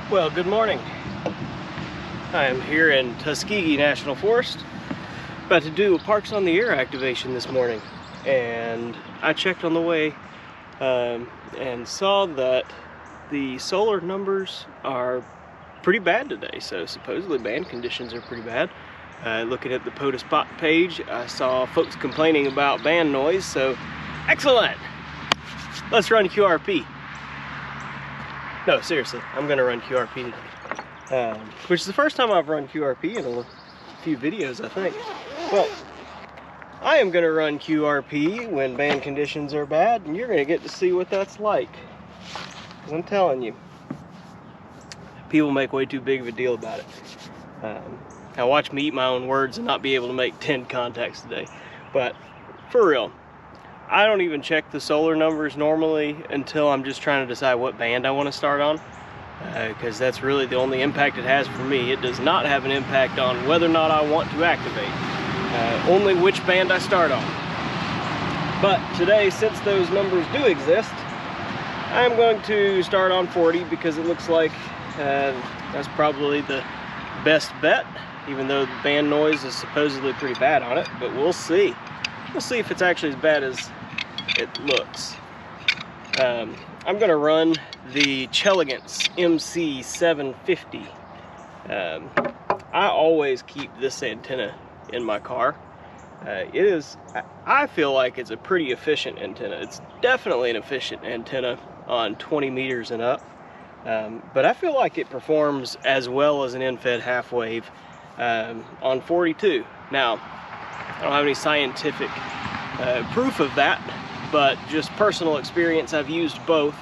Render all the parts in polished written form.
Well, good morning. I am here in Tuskegee National Forest, about to do a Parks on the Air activation this morning, and I checked on the way and saw that the solar numbers are pretty bad today. So supposedly band conditions are pretty bad. Looking at the POTA spot page, I saw folks complaining about band noise, so excellent! Let's run QRP. No, seriously, I'm gonna run QRP today. Which is the first time I've run QRP in a few videos, I think. Well, I am gonna run QRP when band conditions are bad, and you're gonna get to see what that's like. 'Cause I'm telling you, people make way too big of a deal about it. Now watch me eat my own words and not be able to make 10 contacts today. But for real, I don't even check the solar numbers normally until I'm just trying to decide what band I want to start on, because that's really the only impact it has for me. It does not have an impact on whether or not I want to activate, only which band I start on. But today, since those numbers do exist, I'm going to start on 40 because it looks like that's probably the best bet, even though the band noise is supposedly pretty bad on it, but we'll see. We'll see if it's actually as bad as it looks. I'm gonna run the Chelegance MC750. I always keep this antenna in my car. I feel like it's a pretty efficient antenna. It's definitely an efficient antenna on 20 meters and up. But I feel like it performs as well as an end-fed half wave on 42. Now, I don't have any scientific proof of that, but just personal experience, I've used both,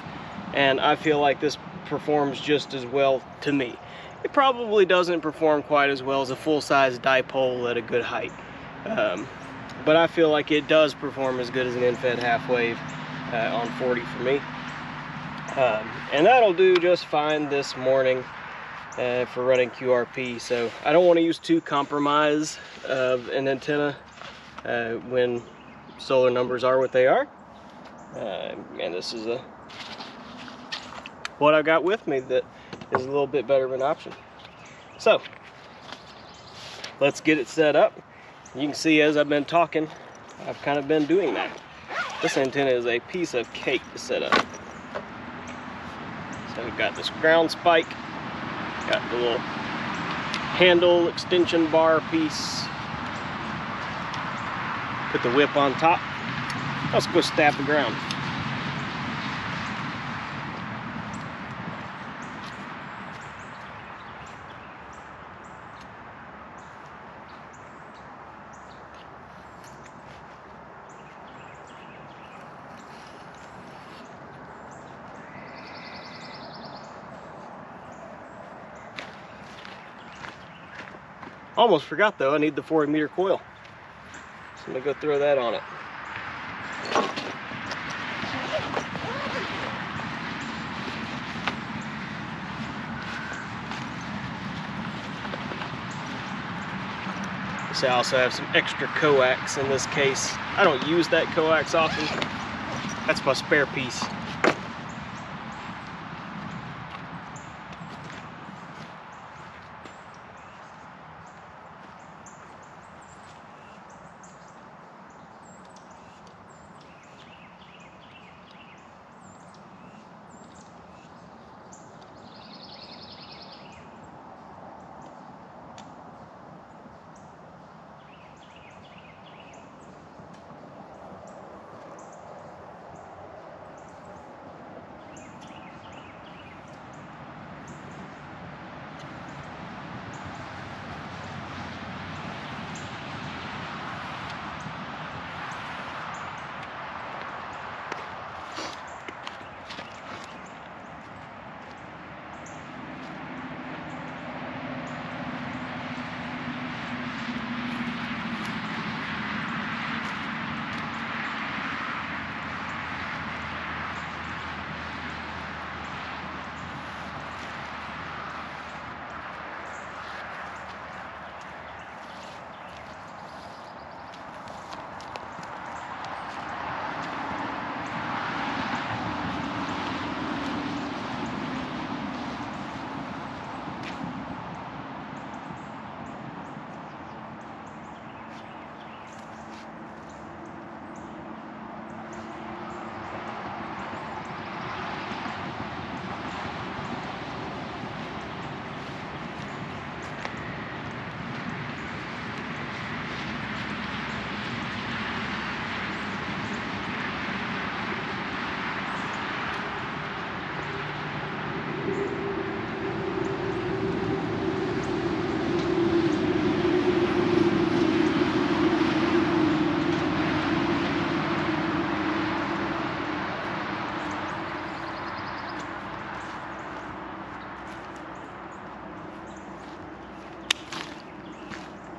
and I feel like this performs just as well to me. It probably doesn't perform quite as well as a full-size dipole at a good height, but I feel like it does perform as good as an end-fed half wave on 40 for me. And that'll do just fine this morning for running QRP. So I don't want to use too compromise of an antenna when solar numbers are what they are. And this is what I got with me that is a little bit better of an option. So let's get it set up. You can see as I've been talking, I've kind of been doing that. This antenna is a piece of cake to set up. So we've got this ground spike, got the little handle extension bar piece, put the whip on top. Let's go stab the ground. Almost forgot though, I need the 40 meter coil. So I'm gonna go throw that on it. So I also have some extra coax in this case. I don't use that coax often. That's my spare piece.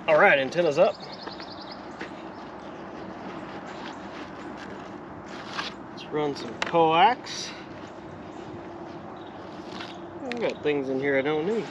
Alright, antenna's up. Let's run some coax. I've got things in here I don't need.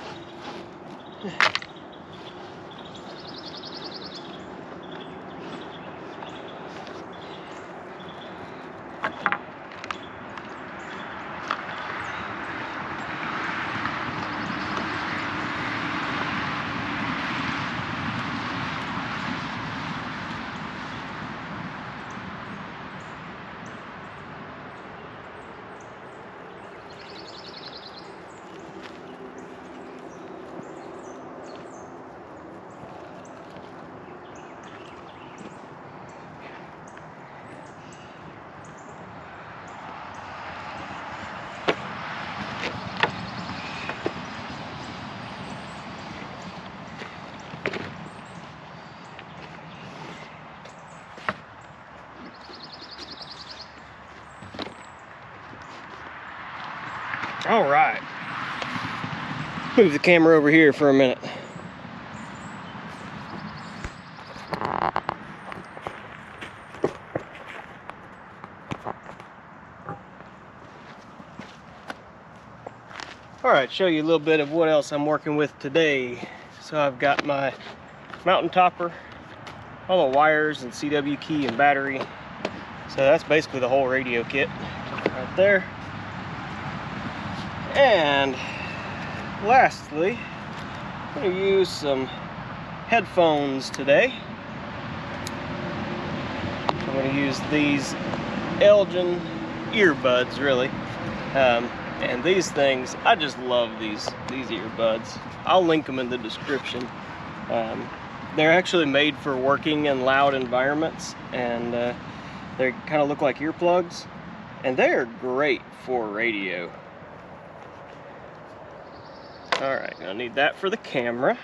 All right, move the camera over here for a minute. All right, show you a little bit of what else I'm working with today. So I've got my mountain topper, all the wires and CW key and battery. So that's basically the whole radio kit right there. And lastly, I'm going to use some headphones today. I'm going to use these Elgin earbuds, really. And these things, I just love these earbuds. I'll link them in the description. They're actually made for working in loud environments, and they kind of look like earplugs, and they are great for radio. Alright, I'll need that for the camera.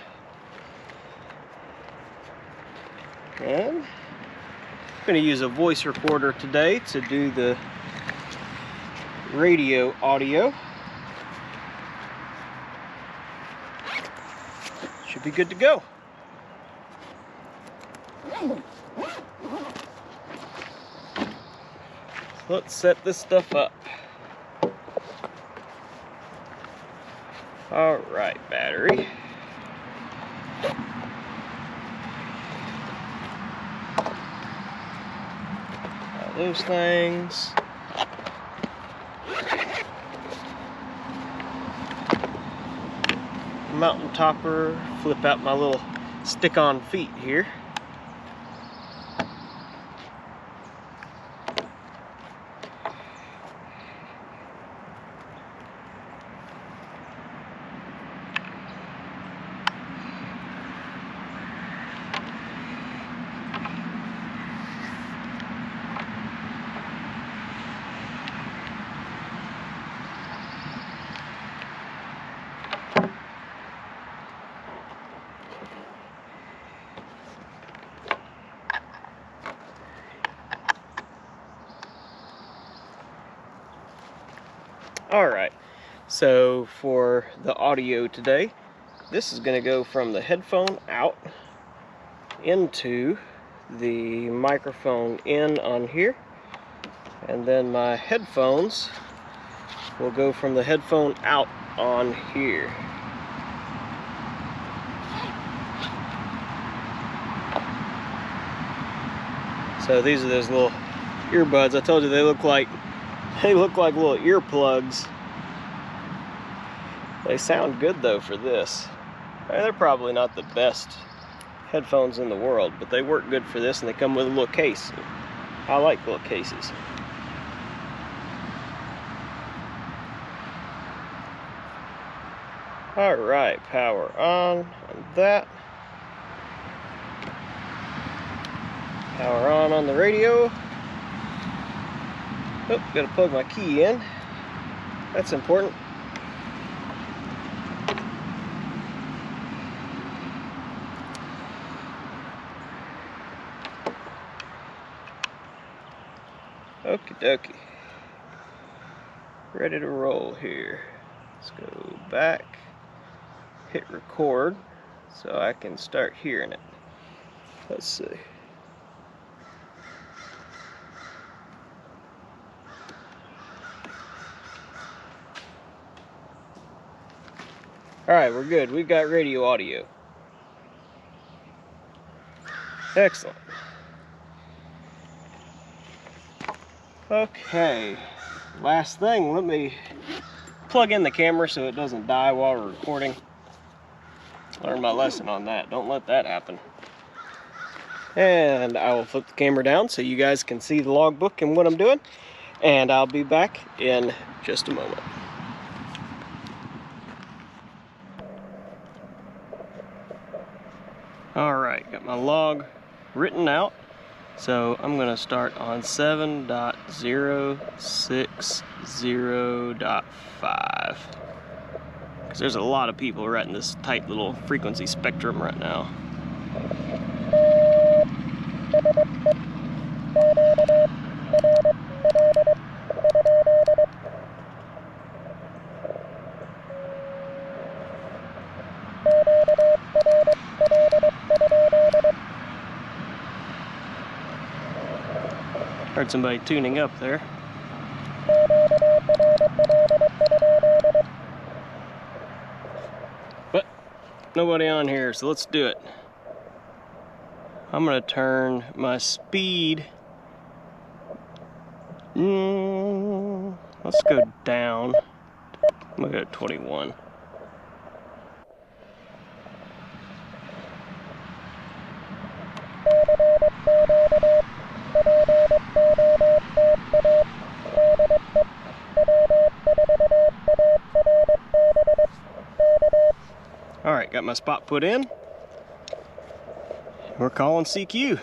And I'm going to use a voice recorder today to do the radio audio. Should be good to go. Let's set this stuff up. All right, battery. All those things. Mountain topper, flip out my little stick-on feet here. Alright, so for the audio today, this is going to go from the headphone out into the microphone in on here, and then my headphones will go from the headphone out on here. So these are those little earbuds. I told you they look like little earplugs. They sound good though for this. They're probably not the best headphones in the world, but they work good for this, and they come with a little case. I like little cases. Alright, power on that. Power on the radio. Oh, gotta plug my key in. That's important. Okie dokie. Ready to roll here. Let's go back, hit record so I can start hearing it. Let's see. Alright, we're good. We've got radio audio. Excellent. Okay, last thing, let me plug in the camera so it doesn't die while we're recording. Learned my lesson on that. Don't let that happen. And I will flip the camera down so you guys can see the logbook and what I'm doing. And I'll be back in just a moment. Alright, got my log written out. So I'm going to start on 7.060.5. Because there's a lot of people right in this tight little frequency spectrum right now. Heard somebody tuning up there. But nobody on here, so let's do it. I'm gonna turn my speed. Let's go down. I'm gonna go to 21. Alright, got my spot put in. We're calling CQ.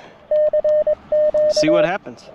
See what happens.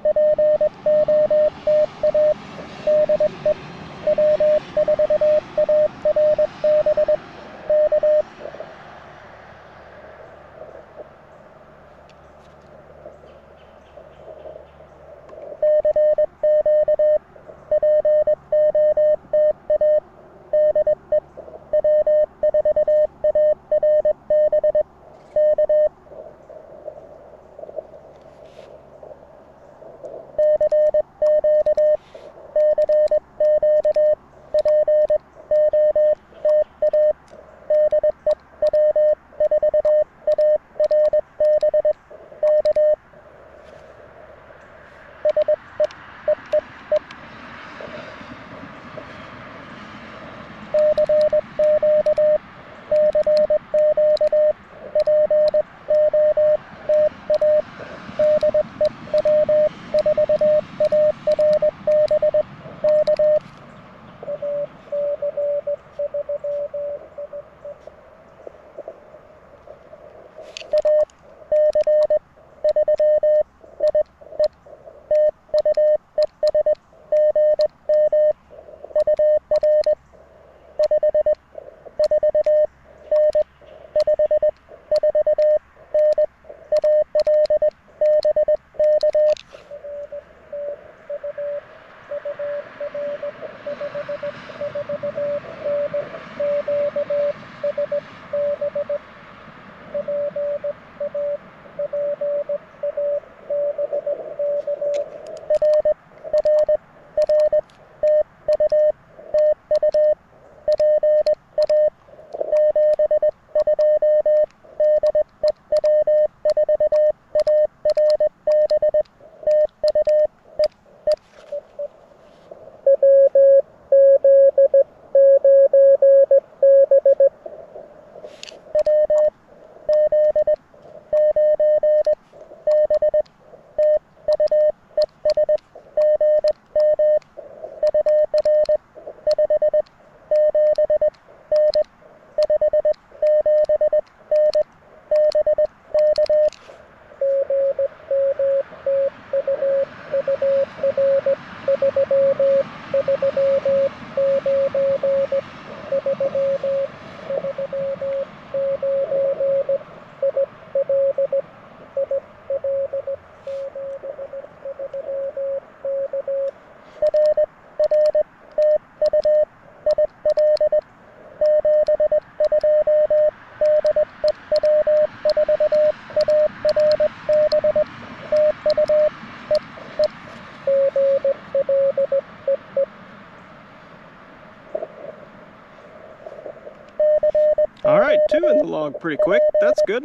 All right, 2 in the log pretty quick. That's good.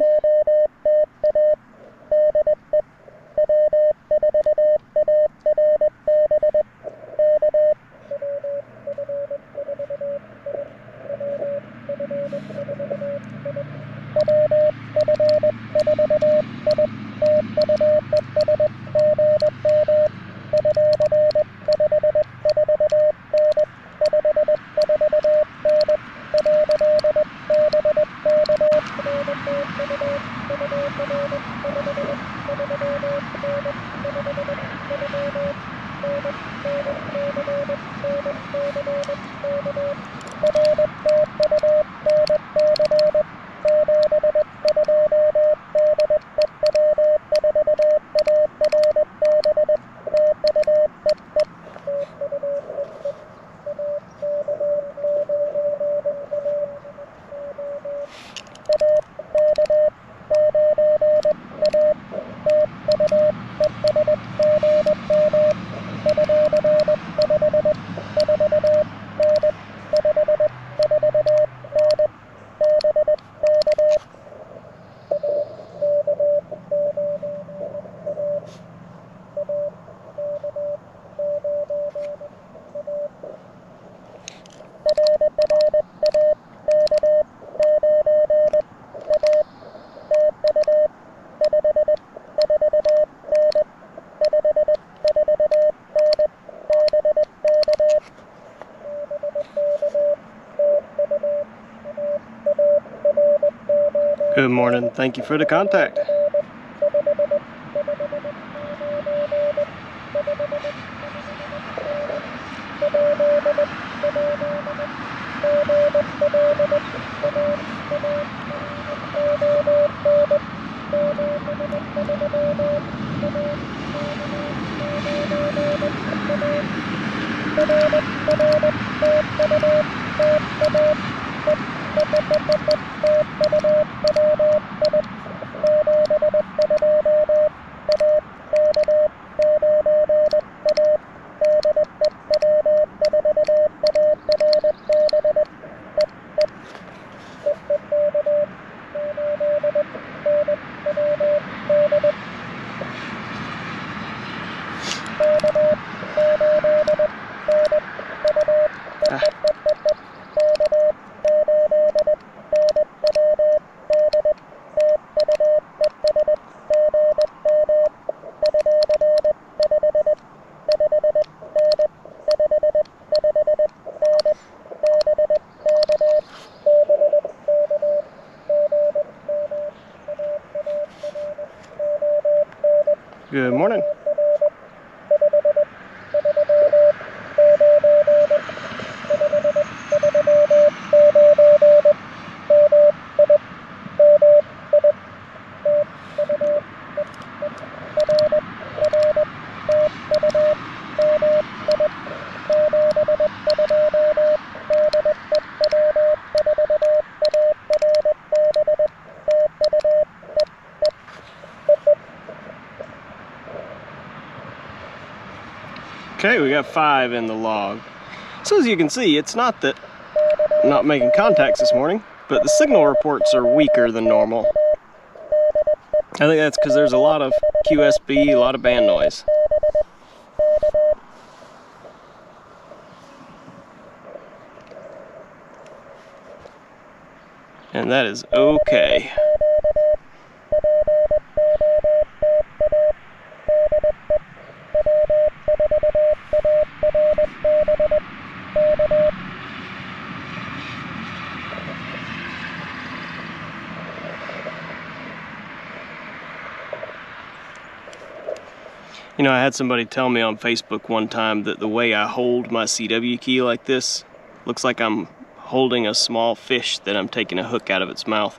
Good morning. Thank you for the contact. Good morning. Okay, we got 5 in the log. So as you can see, it's not that I'm not making contacts this morning, but the signal reports are weaker than normal. I think that's because there's a lot of QSB, a lot of band noise. And that is okay. You know, I had somebody tell me on Facebook one time that the way I hold my CW key like this looks like I'm holding a small fish that I'm taking a hook out of its mouth.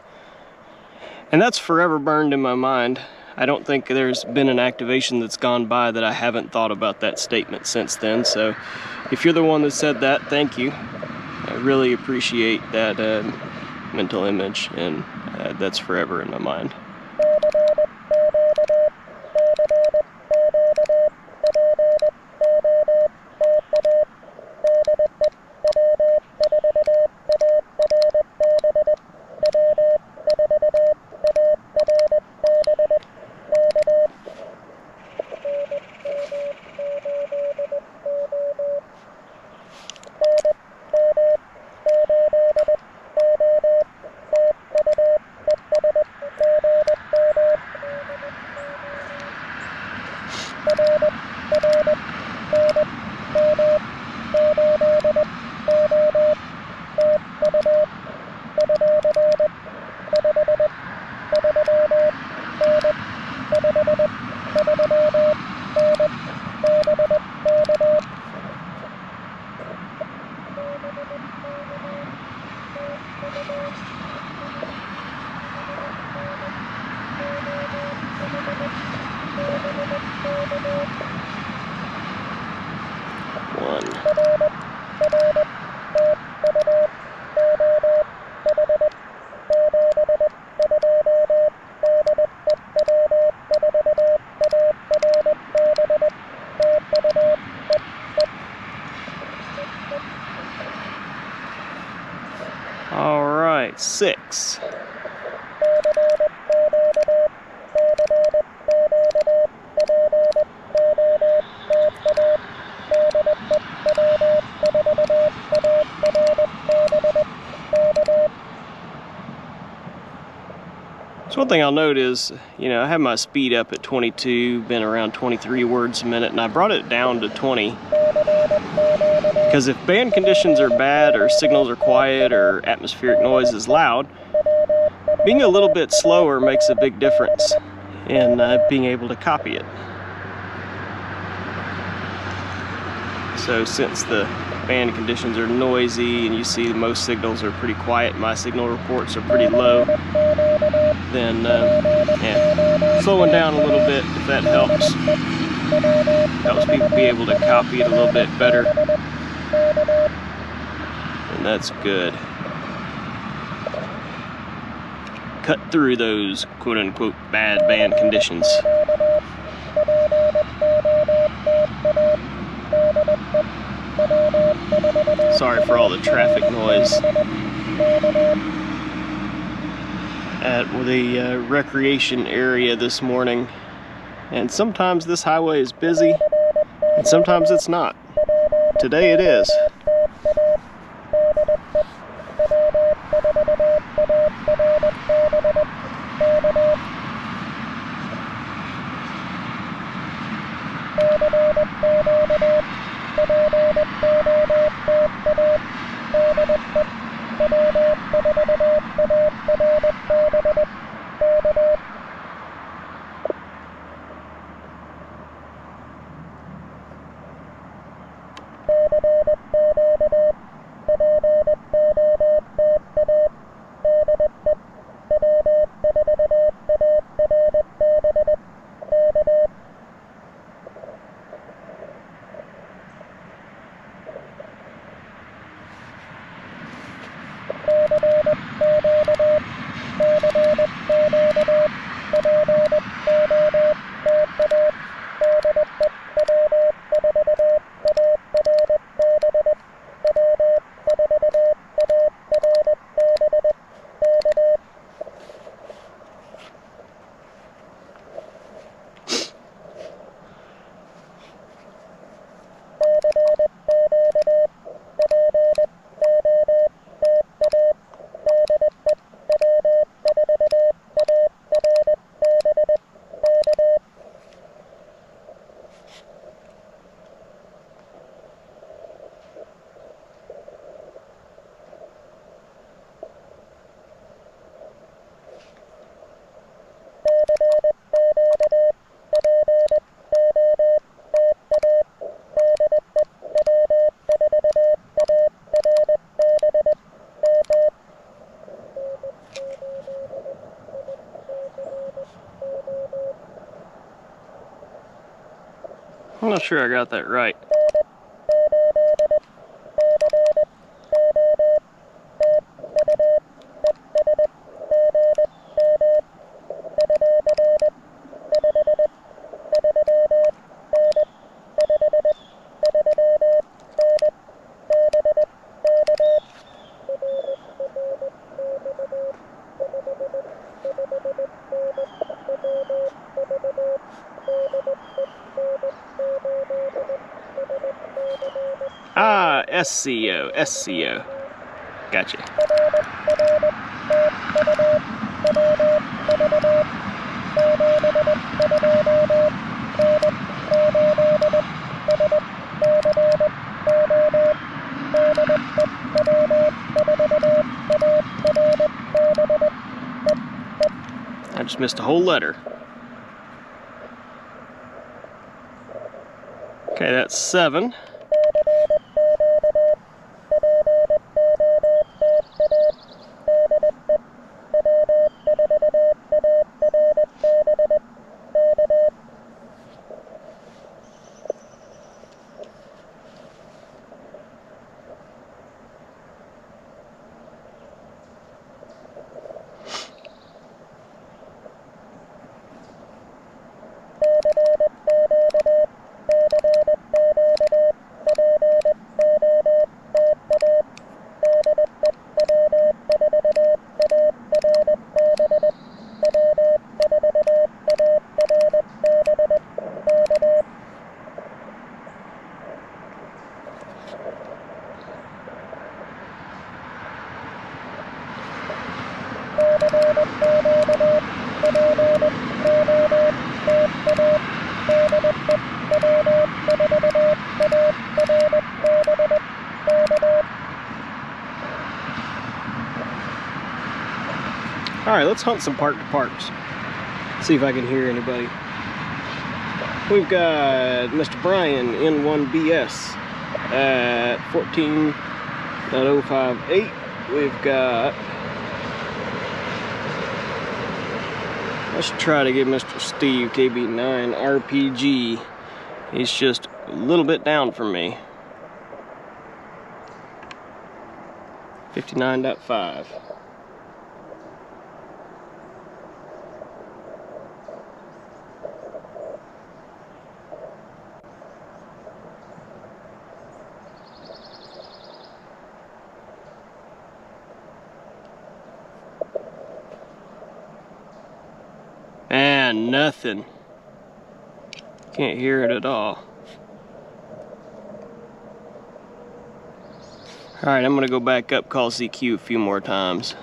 And that's forever burned in my mind. I don't think there's been an activation that's gone by that I haven't thought about that statement since then. So if you're the one that said that, thank you. I really appreciate that mental image, and that's forever in my mind. All right, 6. So one thing I'll note is, you know, I have my speed up at 22, been around 23 words a minute, and I brought it down to 20. Because if band conditions are bad, or signals are quiet, or atmospheric noise is loud, being a little bit slower makes a big difference in being able to copy it. So since the band conditions are noisy and you see most signals are pretty quiet, my signal reports are pretty low, then yeah, slowing down a little bit, if that helps people be able to copy it a little bit better, and that's good. Cut through those quote-unquote bad band conditions. Sorry for all the traffic noise at the recreation area this morning. And sometimes this highway is busy, and sometimes it's not. Today it is. I'm not sure I got that right. Ah, SCO. Gotcha. I just missed a whole letter. Okay, that's 7. Alright, let's hunt some park to parks. See if I can hear anybody. We've got Mr. Brian N1BS at 14.058. We've got, let's try to get Mr. Steve KB9 RPG. He's just a little bit down from me. 59.5. And nothing. Can't hear it at all. Alright, I'm gonna go back up, call CQ a few more times.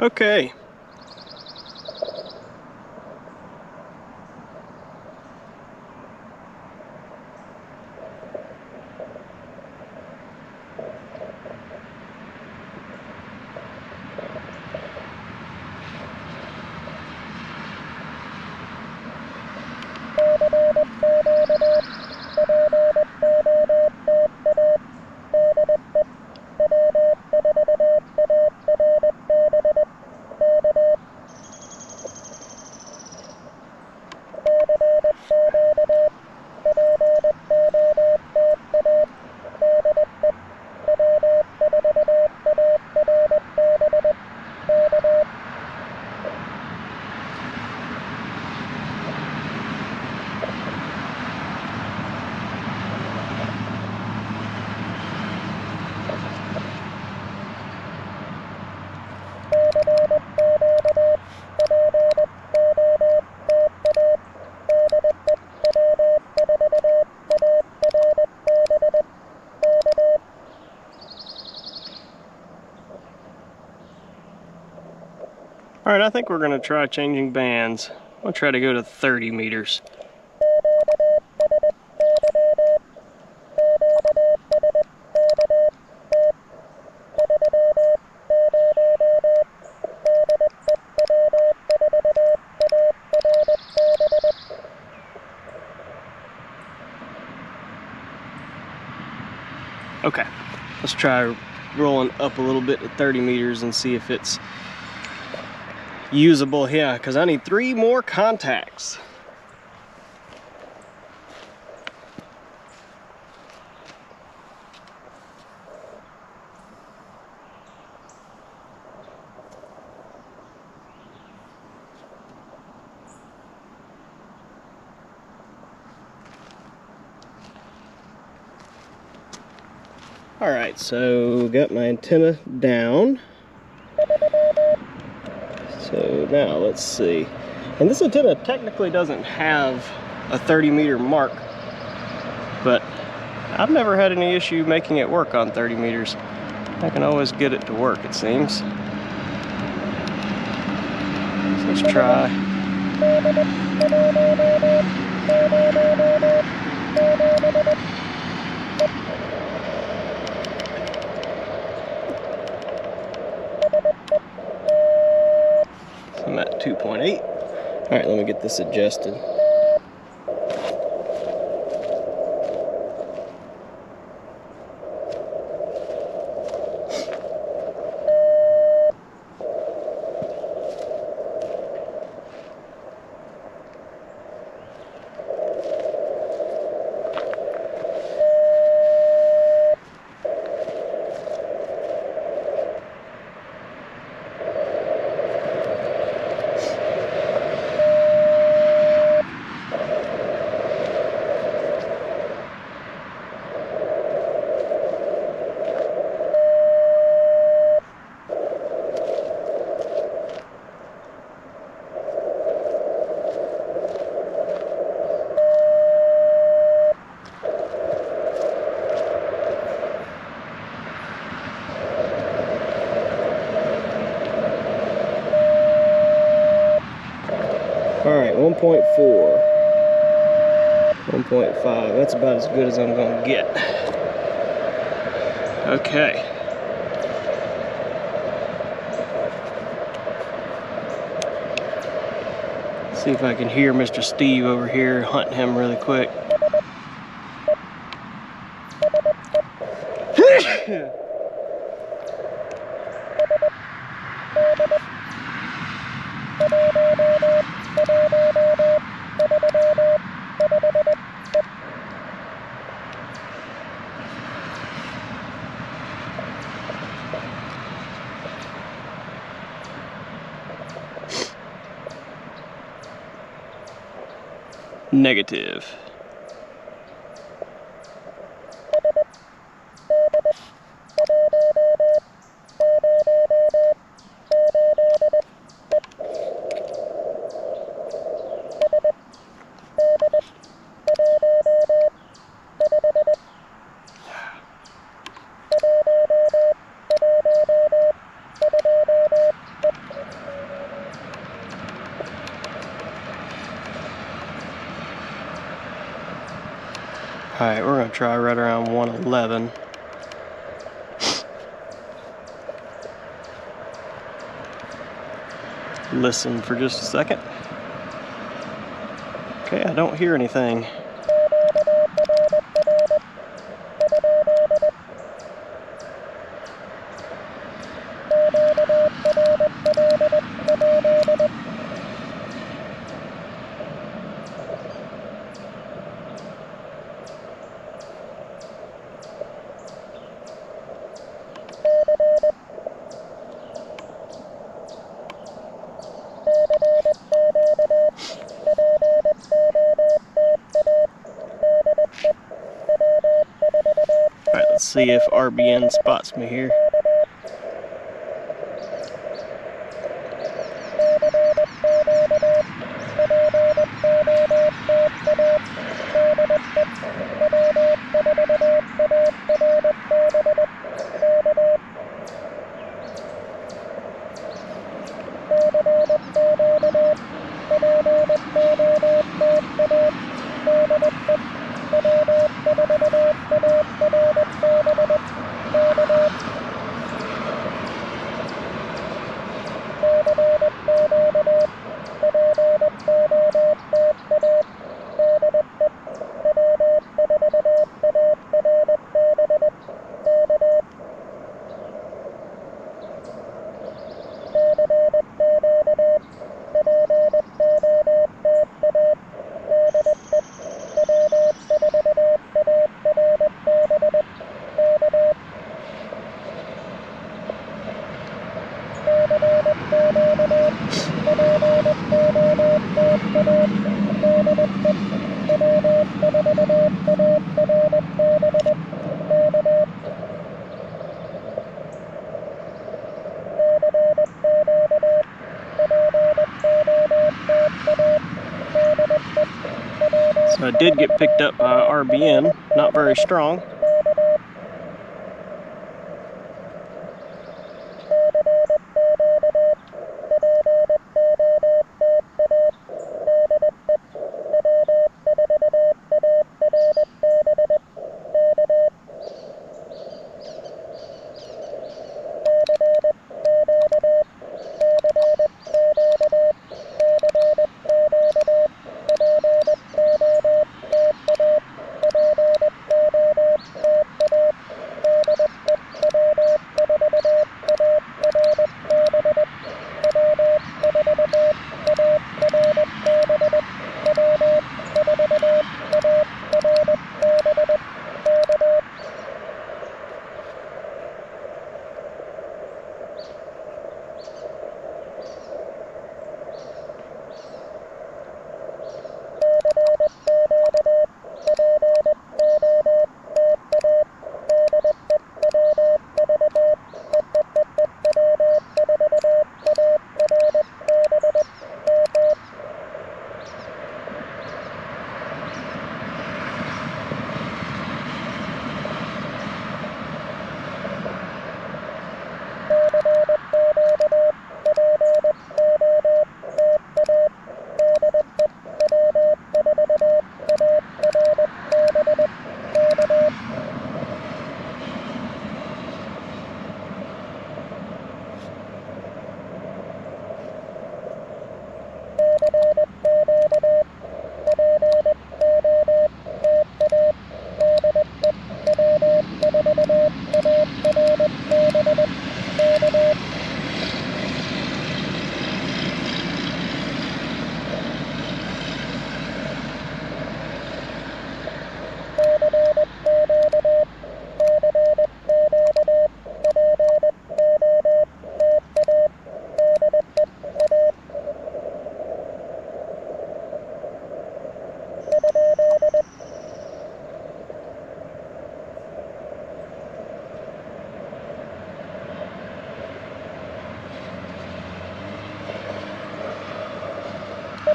Okay. Alright, I think we're going to try changing bands. I'll try to go to 30 meters. Okay, let's try rolling up a little bit to 30 meters and see if it's usable. Yeah, because I need 3 more contacts. Alright, so got my antenna down. So now let's see. And this antenna technically doesn't have a 30 meter mark, but I've never had any issue making it work on 30 meters. I can always get it to work, it seems. So let's try. So I'm at 2.8. All right, let me get this adjusted. Alright, 1.4. 1.5. That's about as good as I'm going to get. Okay. See if I can hear Mr. Steve over here, hunting him really quick. Negative. Alright, we're going to try right around 111. Listen for just a second. Okay, I don't hear anything. Alright, let's see if RBN spots me here. So I did get picked up by RBN, not very strong.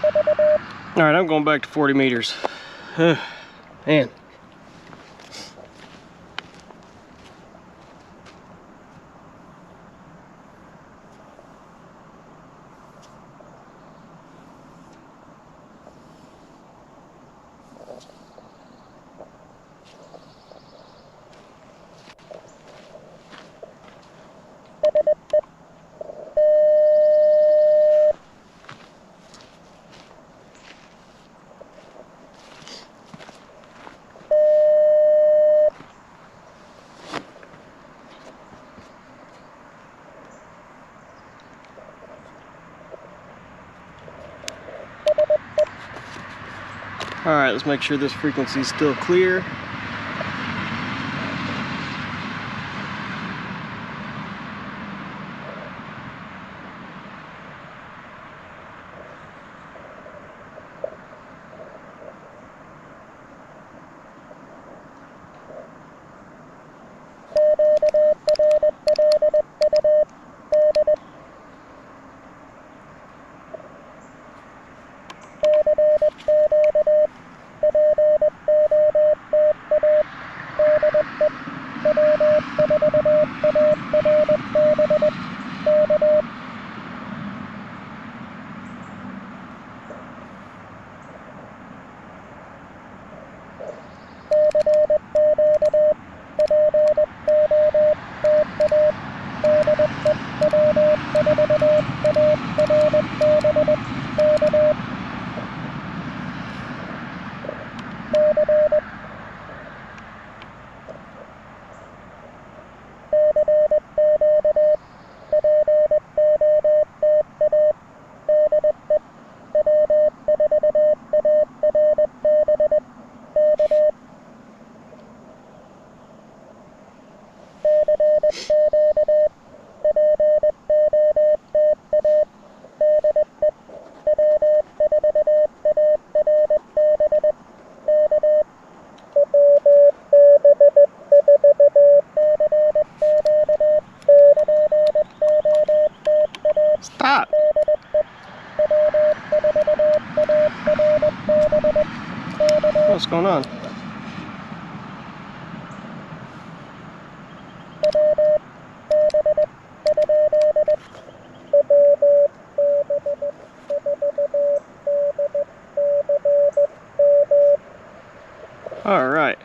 All right, I'm going back to 40 meters. Man. All right, let's make sure this frequency is still clear. Stop! What's going on? All right.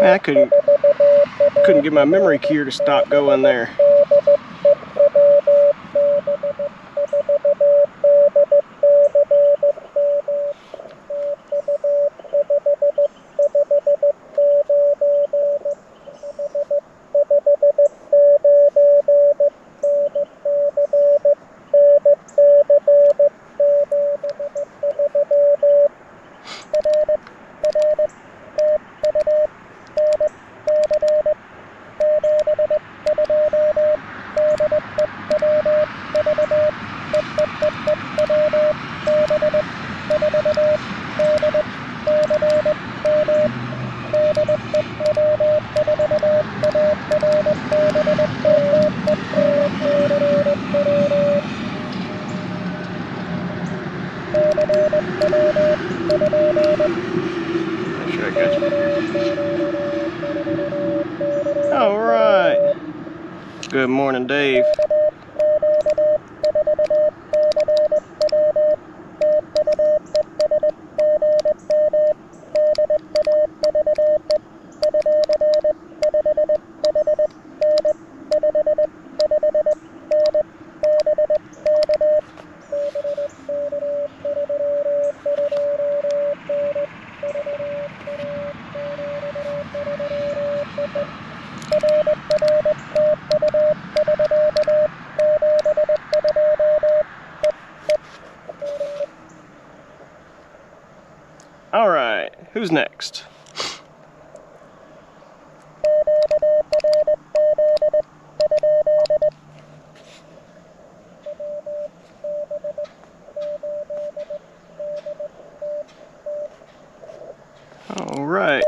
Man, I couldn't get my memory keyer to stop going there. Make sure I got you. All right. Good morning, Dave. All right, who's next? All right.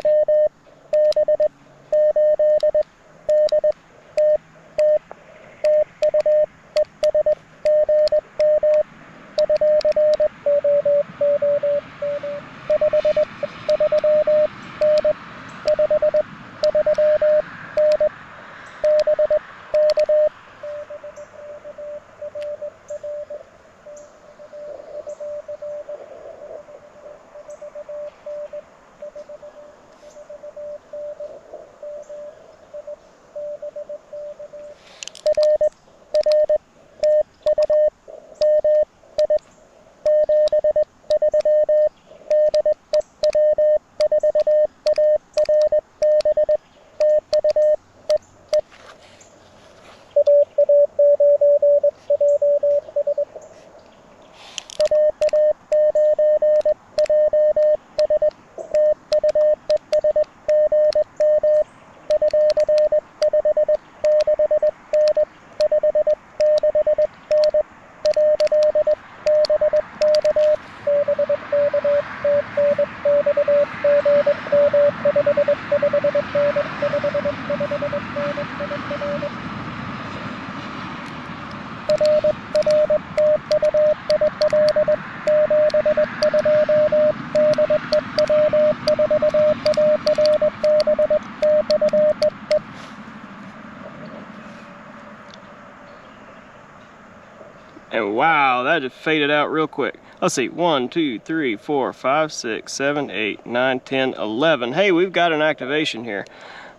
And wow, that just faded out real quick. Let's see, 1, 2, 3, 4, 5, 6, 7, 8, 9, 10, 11. Hey, we've got an activation here.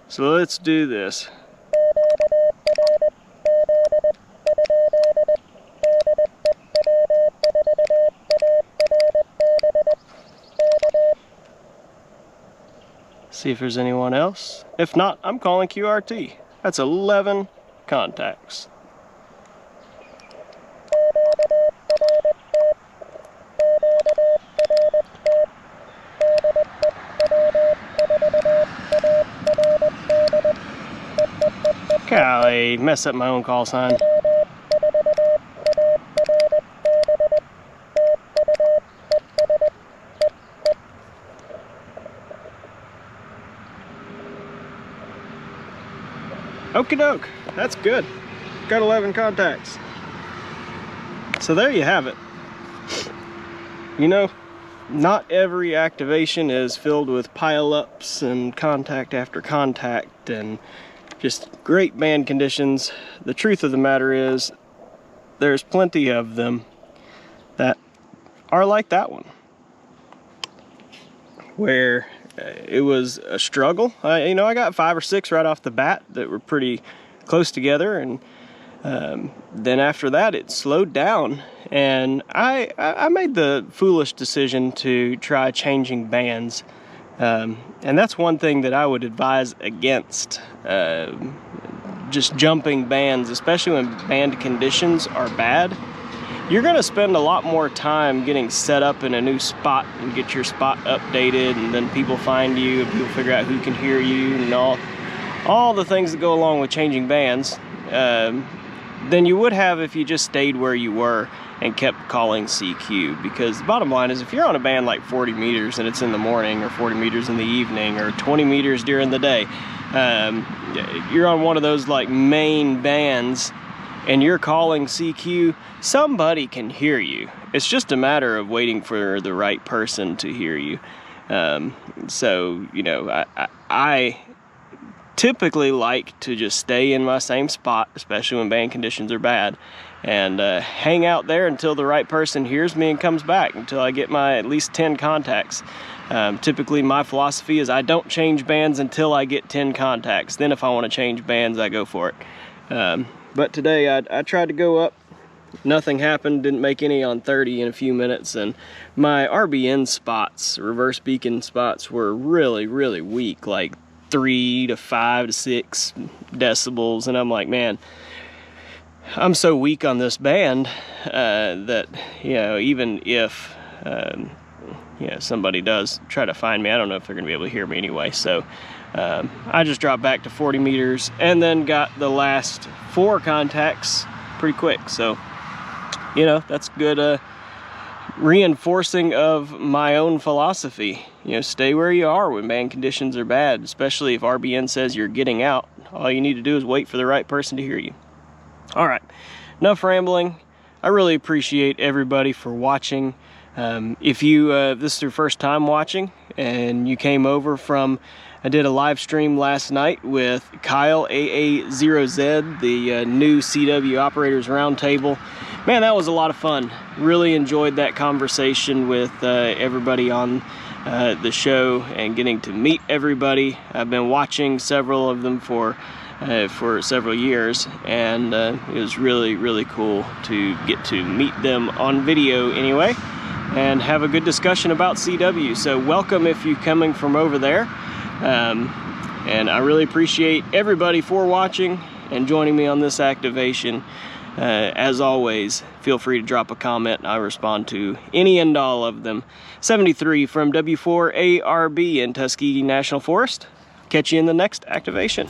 So let's do this. See if there's anyone else. If not, I'm calling QRT. That's 11 contacts. Golly, mess up my own call sign. Okie doke, that's good. Got 11 contacts. So there you have it. You know, not every activation is filled with pile-ups and contact after contact and just great band conditions. The truth of the matter is, there's plenty of them that are like that one, where it was a struggle. You know, I got 5 or 6 right off the bat that were pretty close together, and then after that it slowed down, and I made the foolish decision to try changing bands. And that's one thing that I would advise against, just jumping bands, especially when band conditions are bad. You're gonna spend a lot more time getting set up in a new spot and get your spot updated, and then people find you and people figure out who can hear you and all the things that go along with changing bands, than you would have if you just stayed where you were and kept calling CQ. Because the bottom line is, if you're on a band like 40 meters and it's in the morning, or 40 meters in the evening, or 20 meters during the day, you're on one of those like main bands and you're calling CQ, somebody can hear you. It's just a matter of waiting for the right person to hear you. So, you know, I typically like to just stay in my same spot, especially when band conditions are bad, and hang out there until the right person hears me and comes back, until I get my at least 10 contacts. Typically my philosophy is I don't change bands until I get 10 contacts. Then if I want to change bands, I go for it. But today I tried to go up, nothing happened, didn't make any on 30 in a few minutes, and my RBN spots, reverse beacon spots, were really, really weak, like 3 to 5 to 6 decibels, and I'm like, man, I'm so weak on this band that, you know, even if you know, somebody does try to find me, I don't know if they're gonna be able to hear me anyway. So I just dropped back to 40 meters and then got the last 4 contacts pretty quick. So, you know, that's good reinforcing of my own philosophy. You know, stay where you are when band conditions are bad, especially if RBN says you're getting out. All you need to do is wait for the right person to hear you. All right, enough rambling. I really appreciate everybody for watching. If you this is your first time watching and you came over from, I did a live stream last night with Kyle AA0Z, the new CW Operators Roundtable. Man, that was a lot of fun. Really enjoyed that conversation with everybody on the show and getting to meet everybody. I've been watching several of them for several years, and it was really cool to get to meet them on video anyway and have a good discussion about CW. So welcome if you're coming from over there, and I really appreciate everybody for watching and joining me on this activation. As always, feel free to drop a comment. I respond to any and all of them. 73 from W4ARB in Tuskegee National Forest. Catch you in the next activation.